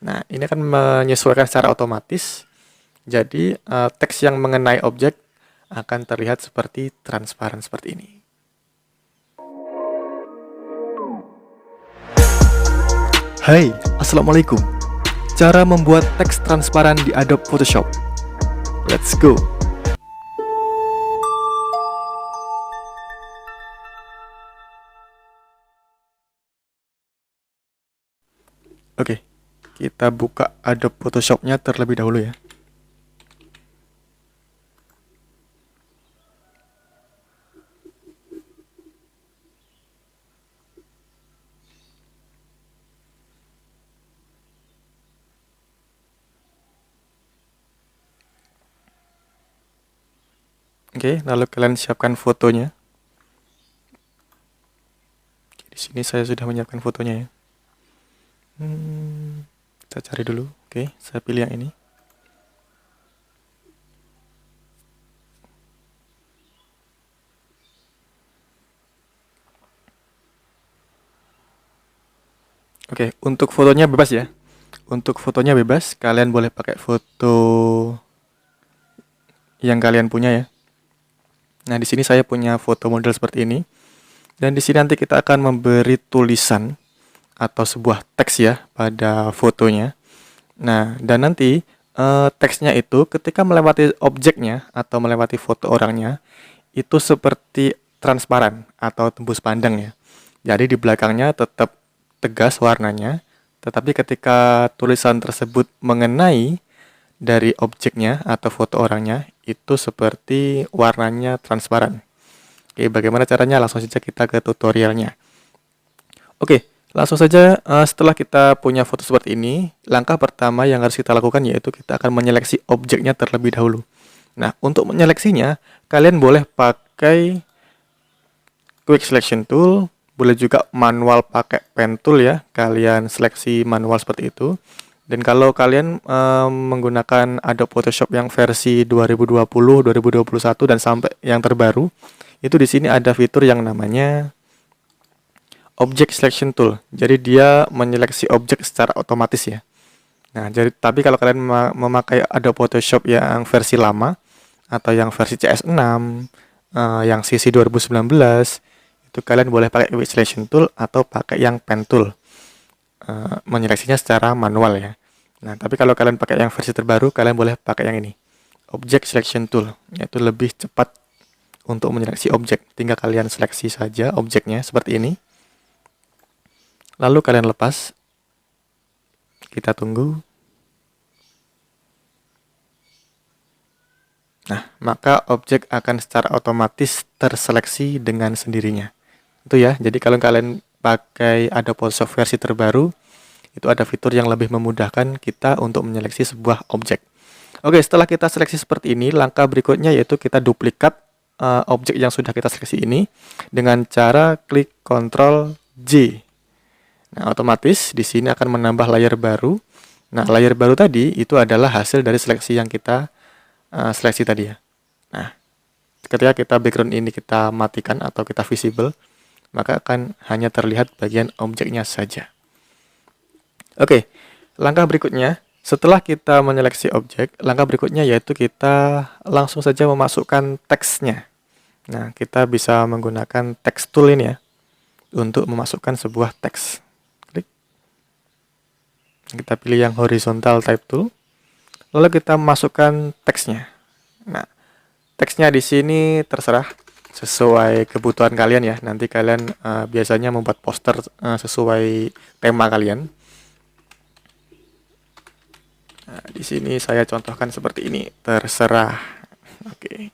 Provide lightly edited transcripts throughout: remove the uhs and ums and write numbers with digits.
Nah, ini akan menyesuaikan secara otomatis. Jadi, teks yang mengenai objek akan terlihat seperti transparan seperti ini. Hai, Assalamualaikum. Cara membuat teks transparan di Adobe Photoshop. Let's go! Oke, kita buka Adobe Photoshop-nya terlebih dahulu ya. Oke, lalu kalian siapkan fotonya. Di sini saya sudah menyiapkan fotonya ya. Kita cari dulu. Oke, saya pilih yang ini. Oke, untuk fotonya bebas ya. Untuk fotonya bebas, kalian boleh pakai foto yang kalian punya ya. Nah, di sini saya punya foto model seperti ini. Dan di sini nanti kita akan memberi tulisan atau sebuah teks ya pada fotonya. Nah, dan nanti teksnya itu ketika melewati objeknya atau melewati foto orangnya, itu seperti transparan atau tembus pandang ya. Jadi di belakangnya tetap tegas warnanya, tetapi ketika tulisan tersebut mengenai dari objeknya atau foto orangnya, itu seperti warnanya transparan. Oke, bagaimana caranya? Langsung saja kita ke tutorialnya. Oke, langsung saja setelah kita punya foto seperti ini, langkah pertama yang harus kita lakukan yaitu kita akan menyeleksi objeknya terlebih dahulu. Nah, untuk menyeleksinya, kalian boleh pakai Quick Selection Tool, boleh juga manual pakai Pen Tool ya, kalian seleksi manual seperti itu. Dan kalau kalian menggunakan Adobe Photoshop yang versi 2020, 2021 dan sampai yang terbaru, itu di sini ada fitur yang namanya Object Selection Tool. Jadi dia menyeleksi objek secara otomatis ya. Nah, jadi tapi kalau kalian memakai Adobe Photoshop yang versi lama atau yang versi CS6, yang CC 2019, itu kalian boleh pakai Quick Selection Tool atau pakai yang Pen Tool. Menyeleksinya secara manual ya. Nah, tapi kalau kalian pakai yang versi terbaru, kalian boleh pakai yang ini, Object Selection Tool, yaitu lebih cepat untuk menyeleksi objek. Tinggal kalian seleksi saja objeknya seperti ini. Lalu kalian lepas. Kita tunggu. Nah, maka objek akan secara otomatis terseleksi dengan sendirinya. Itu ya. Jadi kalau kalian pakai Adobe Photoshop versi terbaru, itu ada fitur yang lebih memudahkan kita untuk menyeleksi sebuah objek. Oke, setelah kita seleksi seperti ini, langkah berikutnya yaitu kita duplikat objek yang sudah kita seleksi ini dengan cara klik Ctrl J. Nah, otomatis di sini akan menambah layar baru. Nah, layar baru tadi itu adalah hasil dari seleksi yang kita seleksi tadi ya. Nah, ketika kita background ini kita matikan atau kita visible, maka akan hanya terlihat bagian objeknya saja. Oke, langkah berikutnya, setelah kita menyeleksi objek, langkah berikutnya yaitu kita langsung saja memasukkan teksnya. Nah, kita bisa menggunakan text tool ini ya, untuk memasukkan sebuah teks. Klik. Kita pilih yang horizontal type tool, lalu kita masukkan teksnya. Nah, teksnya di sini terserah sesuai kebutuhan kalian ya. Nanti kalian biasanya membuat poster sesuai tema kalian. Nah, di sini saya contohkan seperti ini, terserah. Oke.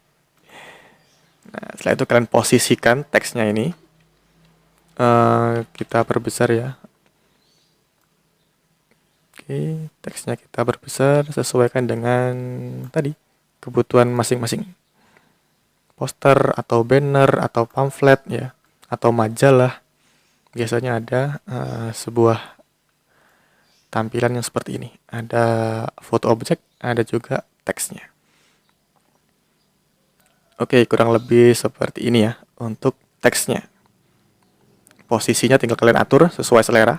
Nah, setelah itu kalian posisikan teksnya ini. Kita perbesar ya. Oke, teksnya kita perbesar sesuaikan dengan tadi kebutuhan masing-masing. Poster atau banner atau pamflet ya, atau majalah, biasanya ada sebuah tampilan yang seperti ini. Ada foto objek, ada juga teksnya. Oke, kurang lebih seperti ini ya untuk teksnya. Posisinya tinggal kalian atur sesuai selera.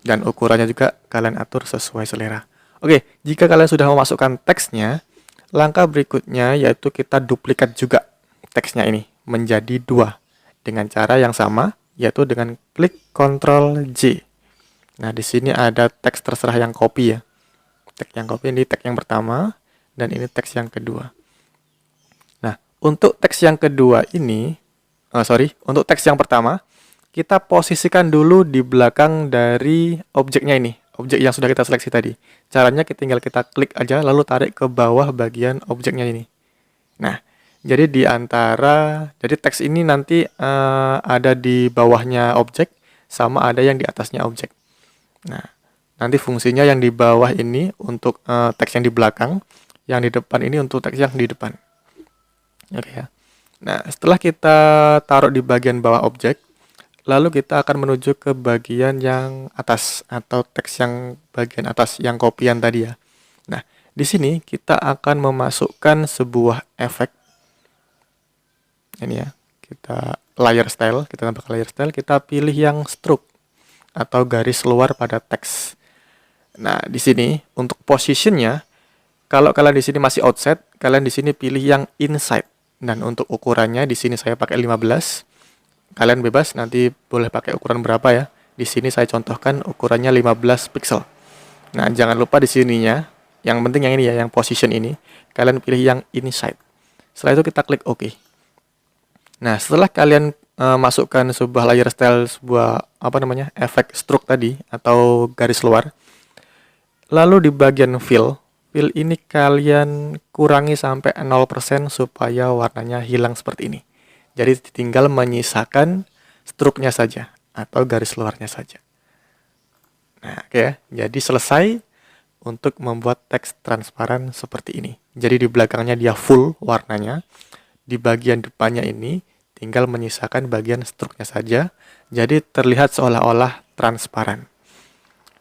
dan ukurannya juga kalian atur sesuai selera. Oke, jika kalian sudah memasukkan teksnya, langkah berikutnya yaitu kita duplikat juga teksnya ini menjadi 2 dengan cara yang sama, yaitu dengan klik Ctrl J. Nah, di sini ada teks terserah yang copy ya. Teks yang copy ini teks yang pertama dan ini teks yang kedua. Nah, untuk teks yang kedua ini, untuk teks yang pertama, kita posisikan dulu di belakang dari objeknya ini, objek yang sudah kita seleksi tadi. Caranya tinggal kita klik aja, lalu tarik ke bawah bagian objeknya ini. Nah, jadi jadi teks ini nanti ada di bawahnya objek, sama ada yang di atasnya objek. Nah, nanti fungsinya yang di bawah ini untuk teks yang di belakang, yang di depan ini untuk teks yang di depan. Oke ya. Nah, setelah kita taruh di bagian bawah objek, lalu kita akan menuju ke bagian yang atas atau teks yang bagian atas yang copyan tadi ya. Nah, di sini kita akan memasukkan sebuah efek. Ini ya, kita tambahkan layer style, kita pilih yang stroke atau garis luar pada teks. Nah, di sini untuk positionnya, kalau kalian di sini masih outside, kalian di sini pilih yang inside. Dan untuk ukurannya di sini saya pakai 15. Kalian bebas nanti boleh pakai ukuran berapa ya. Di sini saya contohkan ukurannya 15 pixel. Nah, jangan lupa di sininya, yang penting yang ini ya, yang position ini, kalian pilih yang inside. Setelah itu kita klik OK. Nah, setelah kalian masukkan sebuah layer style, sebuah efek stroke tadi atau garis luar, lalu di bagian fill ini kalian kurangi sampai 0% supaya warnanya hilang seperti ini. Jadi tinggal menyisakan stroke-nya saja atau garis luarnya saja. Nah, oke ya. Jadi selesai untuk membuat teks transparan seperti ini. Jadi di belakangnya dia full warnanya, di bagian depannya ini tinggal menyisakan bagian stroke-nya saja. Jadi terlihat seolah-olah transparan.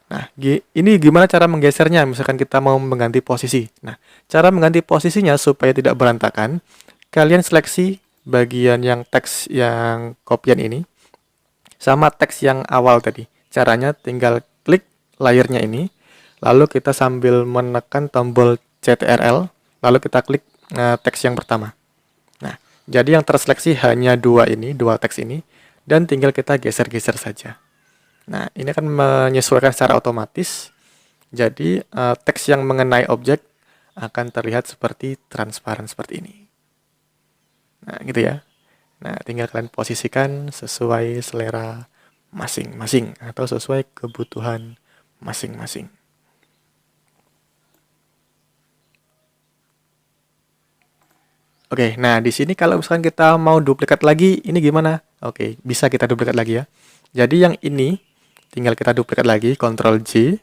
Nah, ini gimana cara menggesernya? Misalkan kita mau mengganti posisi. Nah, cara mengganti posisinya supaya tidak berantakan, kalian seleksi bagian yang teks yang copyan ini sama teks yang awal tadi. Caranya tinggal klik layernya ini, lalu kita sambil menekan tombol CTRL, lalu kita klik teks yang pertama. Nah, jadi yang terseleksi hanya dua teks ini, dan tinggal kita geser-geser saja. Nah, ini akan menyesuaikan secara otomatis. Jadi, teks yang mengenai objek akan terlihat seperti transparan seperti ini. Nah, gitu ya. Nah, tinggal kalian posisikan sesuai selera masing-masing atau sesuai kebutuhan masing-masing. Oke, nah di sini kalau misalkan kita mau duplikat lagi, ini gimana? Oke, bisa kita duplikat lagi ya. Jadi yang ini tinggal kita duplikat lagi, Ctrl J.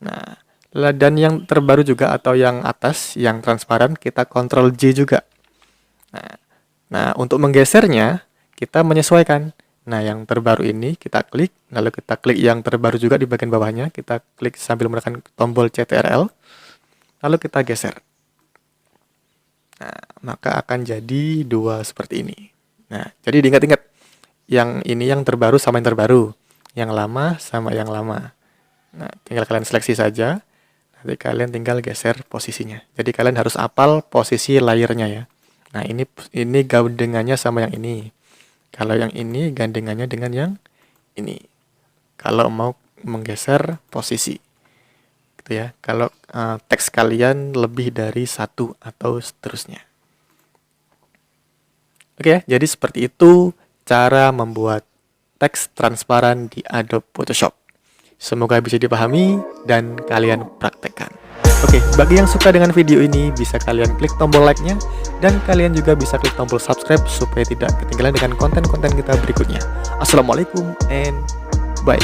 Nah, dan yang terbaru juga atau yang atas, yang transparan, kita Ctrl J juga. Nah, untuk menggesernya, kita menyesuaikan. Nah, yang terbaru ini kita klik, lalu kita klik yang terbaru juga di bagian bawahnya, kita klik sambil menekan tombol CTRL, lalu kita geser. Nah, maka akan jadi dua seperti ini. Nah, jadi diingat-ingat, yang ini yang terbaru sama yang terbaru. Yang lama sama yang lama. Nah, tinggal kalian seleksi saja. Nanti kalian tinggal geser posisinya. Jadi kalian harus hafal posisi layernya ya. Nah, ini gandengannya sama yang ini. Kalau yang ini gandengannya dengan yang ini. Kalau mau menggeser posisi. Gitu ya. Kalau teks kalian lebih dari satu atau seterusnya. Oke, jadi seperti itu cara membuat teks transparan di Adobe Photoshop. Semoga bisa dipahami dan kalian praktekkan. Oke, bagi yang suka dengan video ini, bisa kalian klik tombol like-nya, dan kalian juga bisa klik tombol subscribe supaya tidak ketinggalan dengan konten-konten kita berikutnya. Assalamualaikum and bye.